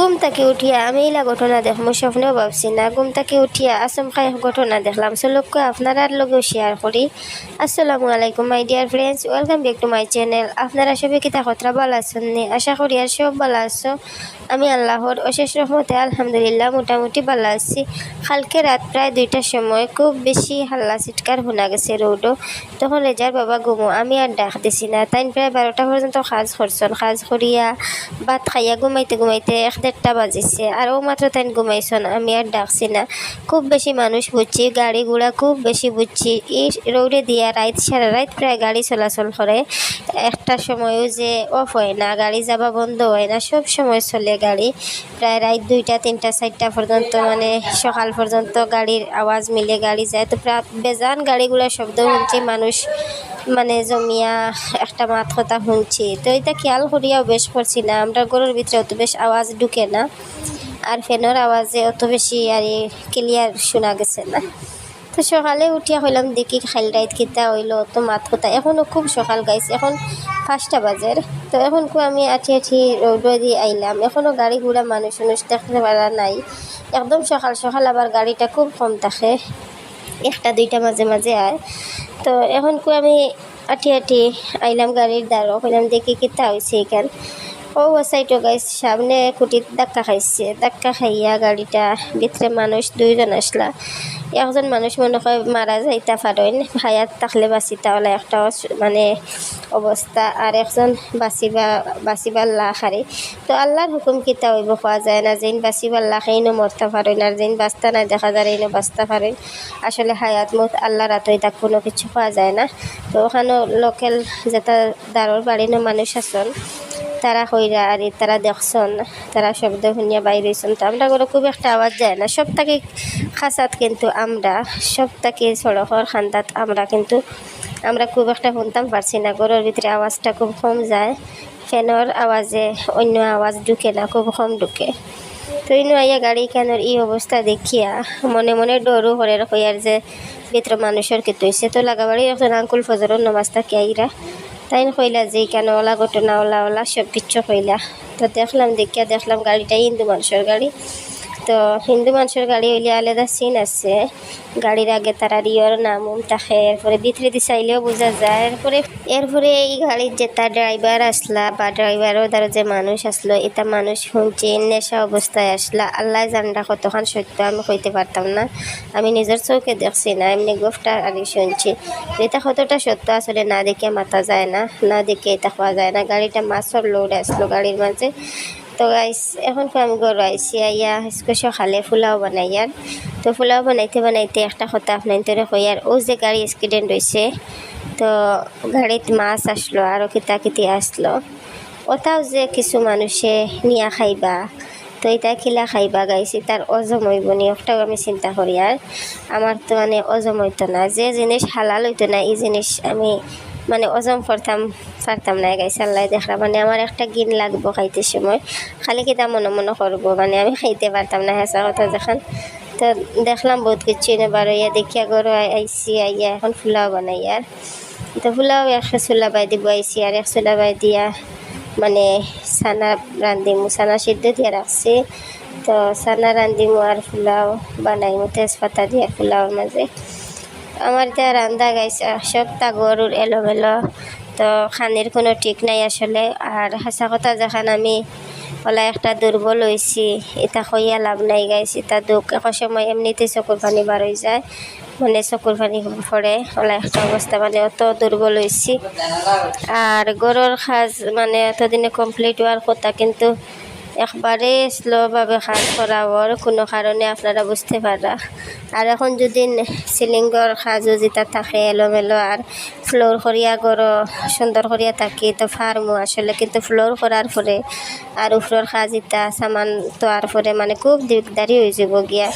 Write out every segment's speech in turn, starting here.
ঘুম থেকে উঠিয়া আমি এলা ঘটনা দেখমু স্বপ্নেও ভাবছি না। ঘুম থেকে উঠিয়া আচমকাই ঘটনা দেখলাম, চলুক আপনার লগেও শেয়ার করি। আসসালামু আলাইকুম my dear friends, welcome back to my channel. আপনারা সবাই কিতা কথা ভালো আছেন নি? আশা করি আর সব ভালো আছো। আমি আল্লাহর অশেষ রহমতে আলহামদুলিল্লাহ মোটামুটি ভালো আছি। কালকে রাত প্রায় 2টার সময় খুব বেশি হাল্লা চিৎকার শোনা গেছে রোডও। তখন রেজার বাবা ঘুমো, আমি আর ডাক দিছি না। তাই প্রায় 12টা পর্যন্ত কাজ করছেন। কাজ করিয়া ভাত খাইয়া ঘুমাইতে ঘুমাইতে 1-1:30 বাজিছে। আর ও মাত্র তাই ঘুমাইছেন, আমি আর ডাকছি না। খুব বেশি মানুষ বুঝছি, গাড়ি ঘোড়া খুব বেশি বুঝছি। এই রোডে দিয়া সারা রাত প্রায় গাড়ি চলাচল করে। একটা সময়ও যে অফ হয় না, গাড়ি যাবা বন্ধ হয় না, সব সময় চলে গাড়ি। প্রায় রাত 2টা 3টা 4টা পর্যন্ত, মানে সকাল পর্যন্ত গাড়ির আওয়াজ মিলে গাড়ি যায়। তো প্রায় বেজান গাড়িগুলোর শব্দ শুনছি, মানুষ মানে জমিয়া একটা মাত কথা শুনছি। তো এটা খেয়াল করিয়াও বেশ করছি না, আমরা গরুর ভিতরে অত বেশ আওয়াজ ঢুকে না। আর ফ্যানের আওয়াজে অত বেশি আর ক্লিয়ার শোনা গেছে না। তো সকালে উঠিয়া হইলাম দেখি খাইল রাইত কিতা হইল, তো মাত কথা এখনও খুব সকাল গাইছে, এখন 5টা বাজের। তো এখন আমি আঠি রোড দিয়ে আইলাম, এখনও গাড়ি ঘোড়া মানুষ দেখতে পারা নাই। একদম সকাল সকাল আবার গাড়িটা খুব কম থাকে, 1টা 2টা মাঝে মাঝে আয়। তো এখন আমি আঠি আইলাম গাড়ির দ্বারও, হইলাম দেখি কিতা হয়েছে এখান। ও সাইডও গাইস সামনে খুঁটির ধাক্কা খাইছে, ধাক্কা খাইয়া গাড়িটা ভিতরে মানুষ 2জন আসলা। একজন মানুষ মনে হয় মারা যাইতা পারেন, হায়াত থাকলে বাঁচিতা হলে একটা মানে অবস্থা। আর একজন বাঁচিবার লাখারে। তো আল্লাহর হুকুম কিতা হইব পাওয়া যায় না, যেন বাঁচিবার লাখেইনও মরতে পারেন, আর যেন বাঁচতা নাই দেখা যায় এইনও বাঁচতে পারেন। আসলে হায়াত মত আল্লাহর হাতই, তাক কোনো কিছু পাওয়া যায় না। তো ওখানেও লোকাল যেটা দাঁড়োর বাড়িনো মানুষ আছেন, তারা হইরা আর তারা দেখছেন, তারা শব্দ শুনিয়া বাইরেছেন। তো আমরা করে খুব একটা আওয়াজ যায় না, সব থেকে খাসাত কিন্তু আমরা সব থেকে সড়কর খান্দাত আমরা খুব একটা শুনতাম পারছি না। ঘরের ভিতরে আওয়াজটা খুব কম যায়, ফ্যানের আওয়াজে অন্য আওয়াজ ঢুকে না, খুব কম ঢুকে। তো ইনো আইয়া গাড়ি কেনার এই অবস্থা দেখিয়া মনে মনে ডরও করে হইয়ার যে ভিতরে মানুষের কি তৈছে। তো লাগাবাড়ি একজন আঙ্কুল ফজরের নামাজ থাকি আইরা, তাই কইলা যে কেন ওলা ঘটনা ওলা সব কিছু কইলা। তো দেখলাম গাড়িটা হিন্দু মানুষের গাড়ি। তো হিন্দু মানুষের গাড়ি হইলে আলাদা সিন আছে, গাড়ির আগে তারা রিয়র নাম থাকে, এরপরে ভিতরে দিয়ে চাইলেও বোঝা যায়। এরপরে এই গাড়ির যেটা ড্রাইভার আসলা বা ড্রাইভারও দ্বারা যে মানুষ আসলো, এটা মানুষ শুনছি নেশা অবস্থায় আসলা। আল্লাহ জানরা কতক্ষণ সত্য আমি কইতে পারতাম না, আমি নিজের চোখে দেখছি না, এমনি গোফটা আর শুনছি। এটা কতটা সত্য আসলে না দেখে মাথা যায় না, না দেখে এটা খাওয়া যায় না। গাড়িটা মাছের লোড আসলো গাড়ির মাঝে। তো গাইস এখন আমি ঘর আইসি, আইয়া সকালে পোলাও বানাইয়ার। তো পোলাও বানাইতে একটা কথা আপনার তোরে হইয়ার, ও যে গাড়ি অ্যাক্সিডেন্ট হয়েছে, তো গাড়িত মাছ আসলো আরও কিতি আসলো। ওটাও যে কিছু মানুষে নিয়া খাইবা, তো এটা খিলা খাইবা গাইছি, তার অজম হইব নি ওটাও আমি চিন্তা করি। আর আমার তো মানে অজম হইতো না, যে জিনিস হালাল হইতো না এই জিনিস আমি মানে অজম পারতাম না গাইছে। আল্লাহ দেখরা মানে আমার একটা গিন লাগবো খাইতে সময়, খালি কিতা মনে করবো, মানে আমি খাইতে পারতাম না হেঁচা কথা যখন। তো দেখলাম বহুত কিছু এবার ইয়া দেখিয়া গরু আইসি, আইয়া এখন পোলাও বানাই। আর তো পোলাও 1 চুলা বাই দিব আইসি, আর 1 চুলা বাই দিয়া মানে চানা রান্ধিমু, চানা সিদ্ধ দিয়ে রাখছি। তো চানা রান্ধিমু আর পোলাও বানাইমু তেজপাতা দিয়ে পোলাওর মাঝে। আমার এতিয়া রান্ধা গাইছে সবটা গরুর এলোমেলো, তো খানির কোনো ঠিক নাই আসলে। আর হাসা কথা যখন আমি ওলা একটা দুর্বল হয়েছি, এটা কইয়া লাভ নাই গাইছি। এটা দুঃখ এক সময় এমনিতে চকুর পানি বার হয়ে যায়, মানে চকুর পানি পড়ে ওলা একটা অবস্থা, মানে অত দুর্বল হয়েছি। আর গরুর কাজ মানে এতদিনে কমপ্লিট হওয়ার কথা, কিন্তু একবারে স্লোভাবে কাজ করা ওর কোনো কারণে আপনারা বুঝতে পারা। আর এখন যদি সিলিংয়ের কাজও যেটা থাকে এলোমেলো, আর ফ্লোর করিয়া গড়ো সুন্দর করিয়া থাকি, তো ফার্মও আসলে, কিন্তু ফ্লোর করার পরে আর উপরের কাজ এটা সামান তোয়ার পরে মানে খুব দিকদারি হয়ে যাব গিয়া।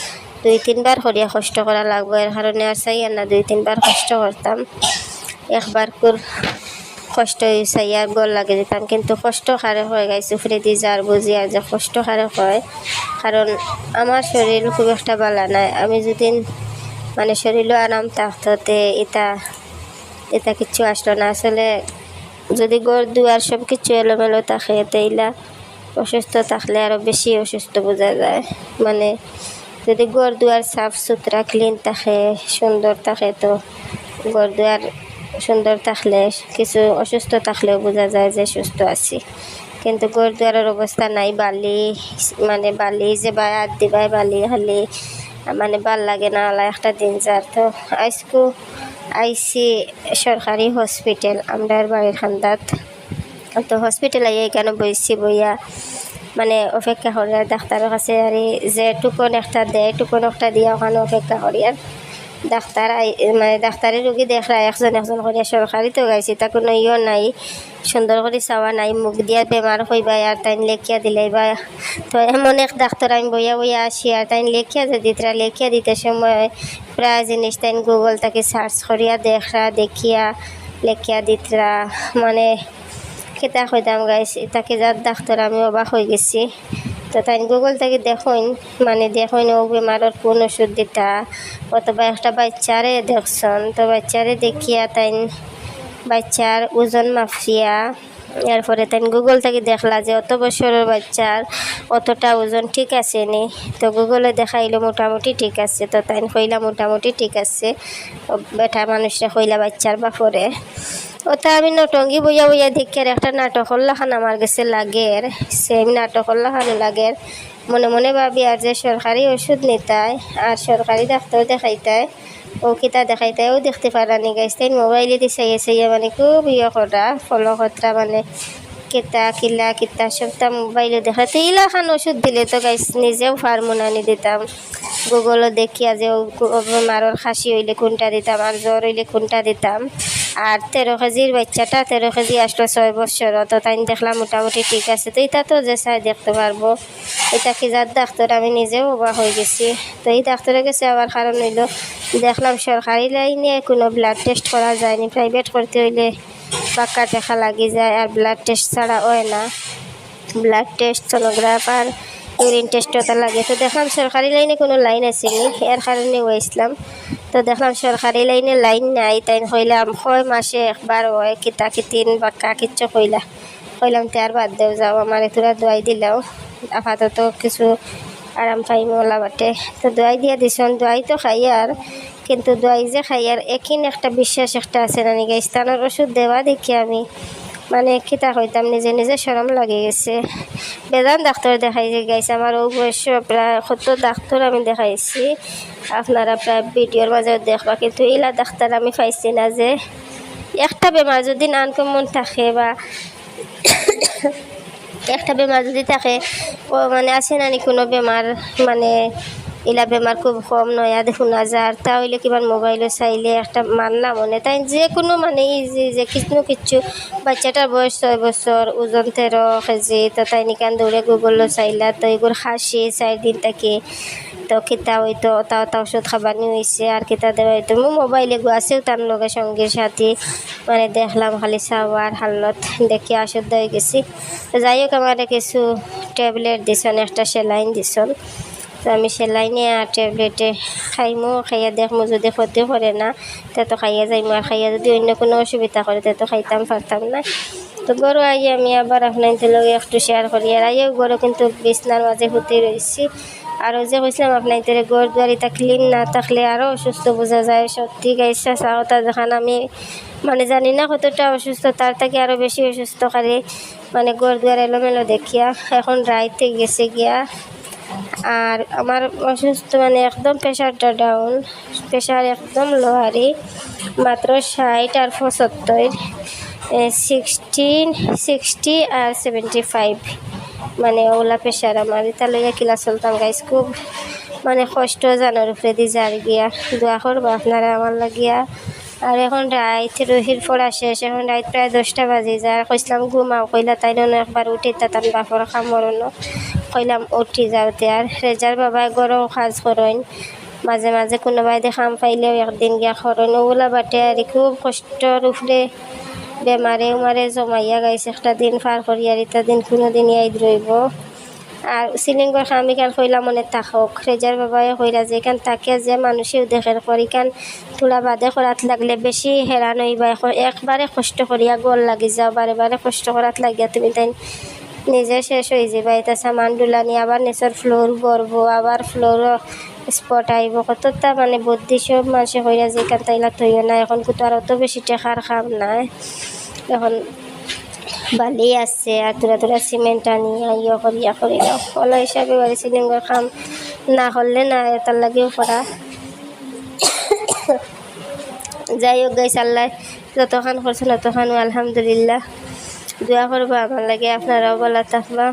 2-3 বার করিয়া কষ্ট করা লাগবে, এর কারণে আর চাই না 2-3 বার কষ্ট করতাম, একবার কষ্ট হয়েছে আর গল লাগে যেতাম। কিন্তু কষ্ট খারে হয়ে গেছে উপরে দিয়ে যার বুঝি, আর যে কষ্ট খারে হয়, কারণ আমার শরীর খুব একটা ভালো নাই। আমি যদি মানে শরীরও আরাম থাকতে এটা কিচ্ছু আসলো না আসলে। যদি ঘর দুয়ার সব কিছু এলোমেলো থাকে, তাইলা অসুস্থ থাকলে আরও বেশি অসুস্থ বোঝা যায়। মানে যদি ঘর দুয়ার সাফ সুতরা ক্লিন থাকে, সুন্দর থাকে, তো ঘর দুয়ার সুন্দর থাকলে কিছু অসুস্থ থাকলেও বোঝা যায় যে সুস্থ আছি। কিন্তু ঘর দুয়ারের অবস্থা নাই, বালি মানে বালি যে বাই হাত দিবাই বালি খালি মানে ভাল লাগে না, আলা একটা দিন যার। তো আজকু আইসি সরকারি হসপিটাল আমরার বাড়ির খান্দাত। তো হসপিটাল আইয়া এখানে বইছি, বইয়া মানে অপেক্ষা করি আর ডাক্তারের কাছে। আর যে টুকন একটা দেয়, টুকন একটা দিয়ে ওখানে অপেক্ষা করি। আর ডাক্তার মানে ডাক্তারি রুগী দেখরা একজন একজন করে। সরকারি তো গাইছি, তা কোনো ইয়ে নাই, সুন্দর করে চাওয়া নাই, মুখ দিয়া বেমার হইবা আর তাই লেখিয়া দিলাই বা। তো এমন এক ডাক্তার আমি বইয়া বইয়া আসি, আর তাই লেখিয়া যে দিতরা, লেখিয়া দিতে সময় প্রায় জিনিস তাই গুগল তাকে সার্চ করিয়া দেখরা, দেখিয়া লেখিয়া দিতরা। মানে কেতা কইতাম গাইছি, তাকে যার ডাক্তার আমি অবাক হয়ে গেছি। তো তাই গুগল থেকে দেখুন, মানে দেখুন ও বেমারের কোন ওষুধ দিতা, অথবা একটা বাচ্চারে দেখছেন। তো বাচ্চারে দেখিয়া তাই বাচ্চার ওজন মাফিয়া, এরপরে তাই গুগল থেকে দেখলা যে অত বছরের বাচ্চার অতটা ওজন ঠিক আছে নি। তো গুগলে দেখাইলো মোটামুটি ঠিক আছে। তো তাই কইলা মোটামুটি ঠিক আছে, বেটা মানুষরা কইলা বাচ্চার বাপরে। ওটা আমি নটঙ্গি বইয়া বইয়া দেখার একটা নাটক লাখান আমার কাছে লাগের, সেম নাটক লাখানো লাগের। মনে মনে ভাবি আর যে সরকারি ওষুধ নিতায় আর সরকারি ডাক্তার দেখাইতায়, ও কিতা দেখাইতায় ও দেখতে পারানি গাইছে। তাই মোবাইলে দিয়ে চাইয়ে চাইয়ে মানে খুব ইয়ে করা ফলো করা, মানে কিতা কিলা কিতা সবটা মোবাইলে দেখাতে। ইলা খান ওষুধ দিলে তো গাইছ নিজেও ফার্মুনানি দিতাম, গুগলও দেখিয়া যে বেমারের খাসি হইলে কোনটা দিতাম আর জ্বর হইলে কোনটা দিতাম। আর 13 কেজির বাচ্চাটা 13 কেজি আসলো 6 বছর, তো তাই দেখলাম মোটামুটি ঠিক আছে। তো এটা তো যে চাই দেখতে পারবো, এটা কি যার ডাক্তার আমি নিজেও অবাক হয়ে গেছি। তো এই ডাক্তারের কাছে আবার কারণ হইল দেখলাম সরকারি লাইনে কোনো ব্লাড টেস্ট করা যায়নি, প্রাইভেট করতে হইলে পাক্কা টাকা লাগি যায়, আর ব্লাড টেস্ট ছাড়া হয় না। ব্লাড টেস্ট, সোনোগ্রাফ আর ইউরিন টেস্টটা লাগে। তো দেখলাম সরকারি লাইনে কোনো লাইন আসেনি, এর কারণে হয়েছিলাম। তো দেখলাম সরকারি লাইনে লাইন নাই, তাই কইলাম কয় মাসে একবার হয় কিতা কিতিন বাক্কা কিচ্ছু কইলাম তে আর বাদ দেও যাও, আমার তোরা দোয়াই দিলাও, আপাতত কিছু আরাম পাই মোলা বাটে। তো দোয়াই দিয়া দিছন, দোয়াই তো খাই আর, কিন্তু দোয়াই যে খাই আর একিন একটা বিশ্বাস একটা আছে না নিগা। স্থানের ওষুধ দেওয়া দেখি আমি মানে কিতা হইতাম নিজে নিজে শরম লাগে গেছে। বেজান ডাক্তার দেখাইছে গাইছে, আমার ও বয়স প্রায় 70 ডাক্তার আমি দেখাইছি, আপনারা প্রায় ভিডিওর মাঝে দেখবা। কিন্তু ইলা ডাক্তার আমি পাইছি না যে একটা বেমার যদি আনকমন থাকে বা একটা বেমার যদি থাকে, ও মানে আছে না কোনো বেমার মানে ইলা বেমার খুব কম নয় দেখুন হাজার, তাহলে কিবার মোবাইলে চাইলে একটা মানলাম মনে। তাই যে কোনো মানে ইজি যে কিচ্ছু বাচ্চাটার বয়স 6 বছর, ওজন 13 কেজি। তো তাই নিকান দৌড়ে গুগলও চাইলা, তো এগুলো খাসি 4 দিন থাকি। তো কিতা হইতো ওটা ওটা ওষুধ খাবানি হয়েছে আর কিতা দেওয়া হইতো মো মোবাইলে গুয়াছেও তার লগে সঙ্গীর সাথে মানে দেখলাম খালি চাওয়ার হালত দেখি আসুদ্ধ হয়ে গেছি। তো যাই হোক আমার কিছু ট্যাবলেট দিছন, একটা সেলাইন দিছন। তো আমি সেলাইনে আর ট্যাবলেটে খাইমো, খাইয়া দেখমো যদি ক্ষতি করে না তা তো খাইয়া যাইমো, আর খাইয়া যদি অন্য কোনো অসুবিধা করে তা তো খাইতাম পারতাম না। তো গরু আইয়ে আমি আবার আপনাদের লগে একটু শেয়ার করি। আর আইয়েও গরু কিন্তু বিছনার মাঝে হুতে রয়েছি। আরও যে কইছিলাম আপনাদের ঘর দুয়ার এটা ক্লিন না থাকলে আরও অসুস্থ বোঝা যায়। সত্যি গাইছা চাওতা যখন আমি মানে জানি না কতটা অসুস্থ, তার থেকে আরও বেশি অসুস্থকারী মানে ঘর দুয়ার এলোমেলো দেখিয়া। এখন রাইতে গেছে গিয়া আর আমার অসুস্থ মানে একদম প্রেশারটা ডাউন, প্রেশার একদম লোহারি, মাত্র 60 আর 75, 60 আর 75 মানে ওলা প্রেশার আমার। এটা লইয়া কিলা চলতাম গাইস, খুব মানে কষ্ট জানার উপরে দি যার গিয়া। দোয়া করবো আপনারা আমার লাগিয়া। আর এখন রাত রহির পড়া শেষ, এখন রাত প্রায় 10টা বাজে যায়। কইসলাম ঘুমাও, কইলা তাই একবার উঠে তাতান বাপর খামরনো, কইলাম উঠি যাওতে। আর রেজার বাবাই গরম কাজ করেন, মাঝে মাঝে কোনোবাই দেখাম পাইলেও একদিন গিয়া করেন, ওগুলা বাটে আর খুব কষ্টর উপরে বেমারে উমারে জমাইয়া গাইছে। একটা দিন পার করি আর এটা দিন কোনো দিন ইয়াদ রইব। আর সিলিংয়ের খামি কান কইলা মনে থাকক, রেজার বাবাই কইরা যে এখান তাকে যে মানুষেও দেখের করি কান তোলা বাদে করাত লাগলে বেশি হেরান হইবা। একবারে কষ্ট করিয়া গোল লাগি যাও, বারে বারে কষ্ট করাত লাগিয়া তুমি তাই নিজে শেষ হয়ে যাবে, এটা সামান ডুলানি আবার নিচের ফ্লোর ভরবো, আবার ফ্লোর স্পট আইব কতটা মানে বুদ্ধি সব মানুষে হইয়া যে কান তাইলা থইও না। এখন কিন্তু আর অত বেশি টেকার খাম নাই, এখন বালি আছে আর তোরা সিমেন্ট আনি ইয়ে করিয়া করিলাম ওলা হিসাবে বাড়ি সিলিংয়ের কাম না করলে না তার লাগেও করা। যাই হোক গাইস, আল্লাহ যতখান করছেন ততখান আলহামদুলিল্লাহ। দোয়া করবো আমার লাগে, আপনারাও বলা থাকবা।